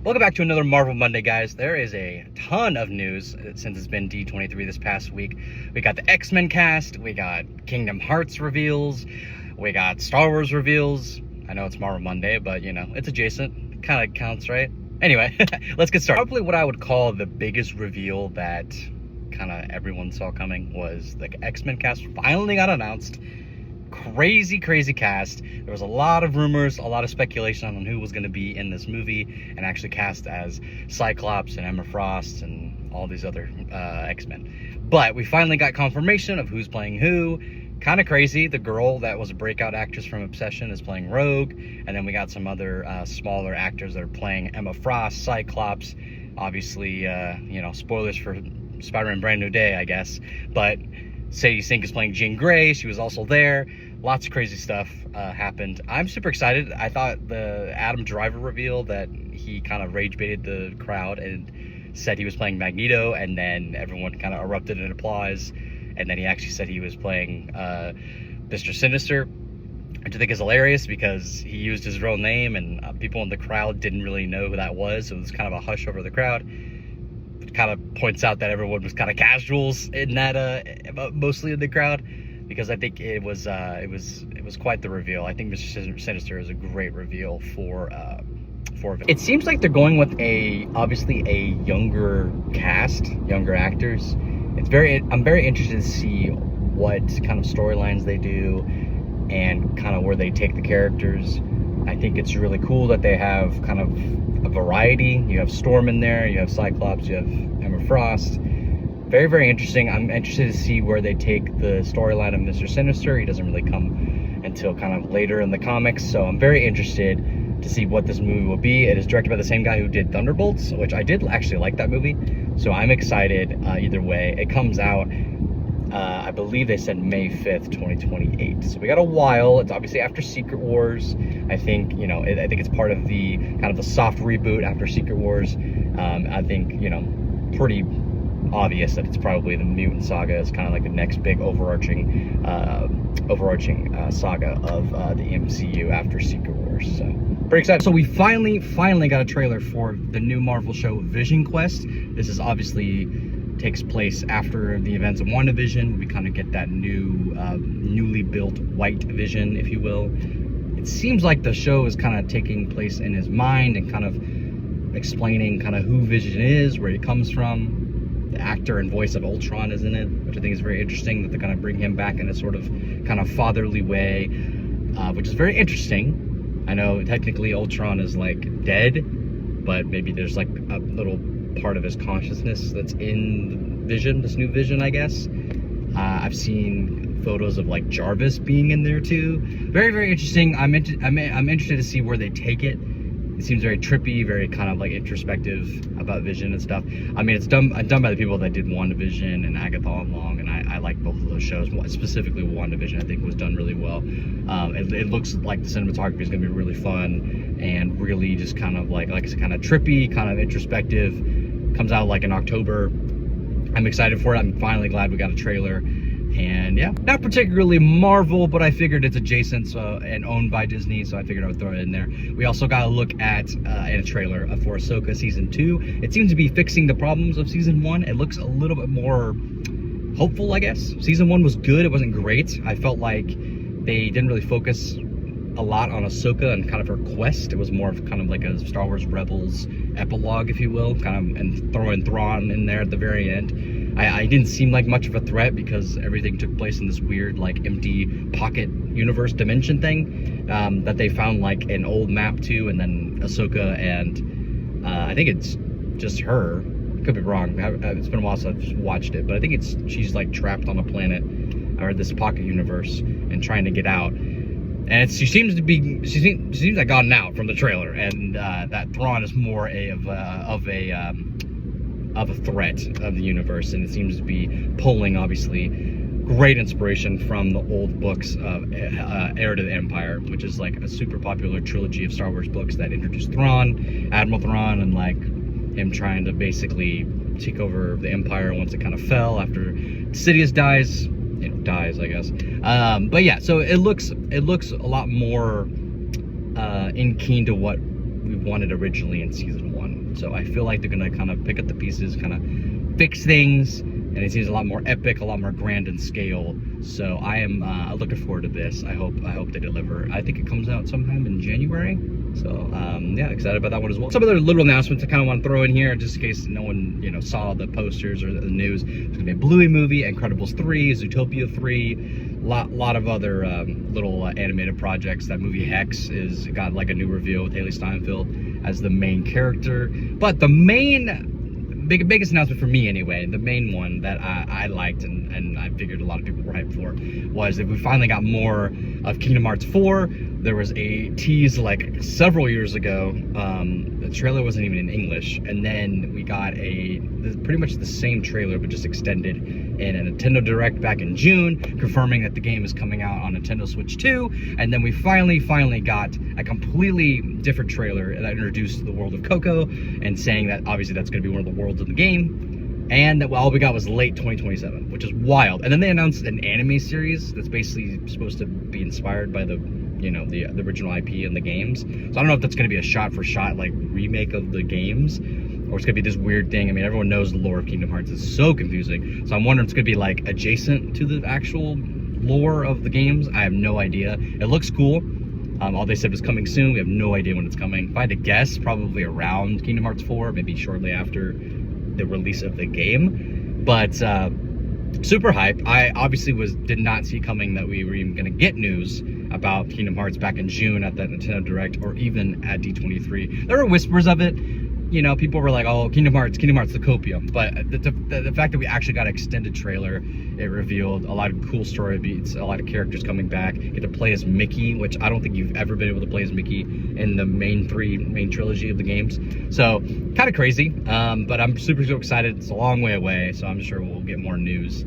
Welcome back to another Marvel Monday, guys. There is a ton of news since it's been D23 this past week. We got the X-Men cast, we got Kingdom Hearts reveals, we got Star Wars reveals. I know it's Marvel Monday, but you know, it's adjacent. Kind of counts, right? Anyway, let's get started. Probably what I would call the biggest reveal that kind of everyone saw coming was the X-Men cast finally got announced. Crazy cast. There was a lot of rumors, a lot of speculation on who was going to be in this movie and actually cast as Cyclops and Emma Frost and all these other X-Men. But we finally got confirmation of who's playing who. Kind of crazy. The girl that was a breakout actress from Obsession is playing Rogue, and then we got some other smaller actors that are playing Emma Frost, Cyclops. Obviously, you know, spoilers for Spider-Man Brand New Day, I guess. But Sadie Sink is playing Jean Grey. She was also there. Lots of crazy stuff happened. I'm super excited. I thought the Adam Driver reveal that he kind of rage baited the crowd and said he was playing Magneto, and then everyone kind of erupted in applause, and then he actually said he was playing Mr. Sinister, which I think is hilarious because he used his real name and people in the crowd didn't really know who that was, so it was kind of a hush over the crowd. It kind of points out that everyone was kind of casuals in that, mostly in the crowd, because I think it was quite the reveal. I think Mr. Sinister is a great reveal for it seems like they're going with obviously a younger cast, younger actors. I'm very interested to see what kind of storylines they do and kind of where they take the characters. I think it's really cool that they have kind of a variety. You have Storm in there, you have Cyclops, you have Emma Frost. Very interesting. I'm interested to see where they take the storyline of Mr. Sinister. He doesn't really come until kind of later in the comics, so I'm very interested to see what this movie will be. It is directed by the same guy who did Thunderbolts, which I did actually like that movie, so I'm excited either way. It comes out, I believe they said May 5th, 2028, so we got a while. It's obviously after Secret Wars. I think, you know, I think it's part of the kind of the soft reboot after Secret Wars. I think, you know, pretty obvious that it's probably the Mutant Saga is kind of like the next big overarching saga of the MCU after Secret Wars. So pretty excited. So we finally got a trailer for the new Marvel show Vision Quest. This is obviously takes place after the events of WandaVision. We kind of get that newly built white Vision, if you will. It seems like the show is kind of taking place in his mind and kind of explaining kind of who Vision is, where he comes from. The actor and voice of Ultron is in it, which I think is very interesting, that they're going to bring him back in a sort of kind of fatherly way, which is very interesting. I know technically Ultron is like dead, but maybe there's like a little part of his consciousness that's in Vision, this new Vision, I guess. I've seen photos of like Jarvis being in there too. Very interesting. I'm interested to see where they take it. It seems very trippy, very kind of like introspective about Vision and stuff. I mean, it's done by the people that did WandaVision and Agatha All Along, and I like both of those shows. Specifically WandaVision, I think was done really well. It looks like the cinematography is going to be really fun and really just kind of like I said, kind of trippy, kind of introspective. Comes out like in October. I'm excited for it. I'm finally glad we got a trailer. And yeah, not particularly Marvel, but I figured it's adjacent, so, and owned by Disney, so I figured I would throw it in there. We also got a look at in a trailer for Ahsoka Season 2. It seems to be fixing the problems of Season 1. It looks a little bit more hopeful, I guess. Season 1 was good. It wasn't great. I felt like they didn't really focus a lot on Ahsoka and kind of her quest. It was more of kind of like a Star Wars Rebels epilogue, if you will, kind of, and throwing Thrawn in there at the very end. I didn't seem like much of a threat because everything took place in this weird, like, empty pocket universe dimension thing that they found, like, an old map to, and then Ahsoka and I think it's just her. Could be wrong. It's been a while since I've watched it, but I think she's, like, trapped on a planet or this pocket universe and trying to get out. And she seems like gotten out from the trailer, and that Thrawn is more of a threat of the universe, and it seems to be pulling, obviously, great inspiration from the old books of Heir to the Empire, which is like a super popular trilogy of Star Wars books that introduced Thrawn, Admiral Thrawn, and like him trying to basically take over the Empire once it kind of fell after Sidious dies, I guess. But yeah, so it looks a lot more in keen to what we wanted originally in season 1. So I feel like they're gonna kind of pick up the pieces, kind of fix things, and it seems a lot more epic, a lot more grand in scale. So I am looking forward to this. I hope they deliver. I think it comes out sometime in January. So yeah, excited about that one as well. Some other little announcements I kind of want to throw in here, just in case no one, you know, saw the posters or the news. There's gonna be a Bluey movie, Incredibles 3, Zootopia 3, lot of other little animated projects. That movie Hex is got like a new reveal with Haley Steinfeld as the main character. But the main biggest announcement for me anyway, the main one that I liked and I figured a lot of people were hyped for, was that we finally got more of Kingdom Hearts 4. There was a tease like several years ago. The trailer wasn't even in English, and then we got pretty much the same trailer but just extended in a Nintendo Direct back in June, confirming that the game is coming out on Nintendo Switch 2. And then we finally got a completely different trailer that introduced the world of Coco, and saying that obviously that's going to be one of the worlds of the game, and that all we got was late 2027, which is wild. And then they announced an anime series that's basically supposed to be inspired by the original IP and the games. So I don't know if that's going to be a shot-for-shot like remake of the games, or it's gonna be this weird thing. I mean, everyone knows the lore of Kingdom Hearts is so confusing, so I'm wondering if it's gonna be like adjacent to the actual lore of the games. I have no idea. It looks cool. All they said was coming soon. We have no idea when it's coming. If I had to guess, probably around Kingdom Hearts 4, maybe shortly after the release of the game. But super hype. I obviously did not see coming that we were even gonna get news about Kingdom Hearts back in June at that Nintendo Direct, or even at D23. There were whispers of it. You know, people were like, oh, Kingdom Hearts, the copium. But the fact that we actually got an extended trailer, it revealed a lot of cool story beats, a lot of characters coming back. You get to play as Mickey, which I don't think you've ever been able to play as Mickey in the main trilogy of the games. So, kind of crazy, but I'm super excited. It's a long way away, so I'm sure we'll get more news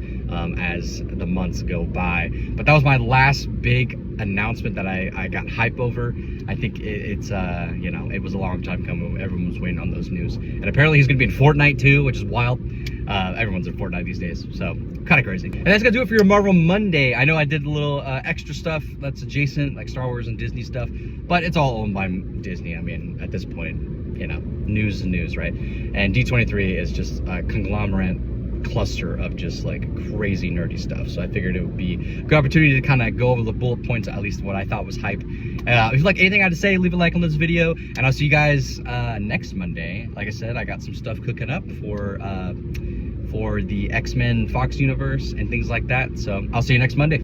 as the months go by. But that was my last big announcement that I got hype over. I think it's you know, it was a long time coming. Everyone was waiting on those news, and apparently he's gonna be in Fortnite too, which is wild. Everyone's in Fortnite these days, so kind of crazy. And that's gonna do it for your Marvel Monday. I know I did a little extra stuff that's adjacent, like Star Wars and Disney stuff, but it's all owned by Disney. I mean, at this point, you know, news is news, right? And D23 is just a conglomerate cluster of just like crazy nerdy stuff, so I figured it would be a good opportunity to kind of go over the bullet points, at least what I thought was hype. If you like anything I had to say, leave a like on this video, and I'll see you guys next Monday. Like I said, I got some stuff cooking up for the X-Men Fox universe and things like that, so I'll see you next Monday.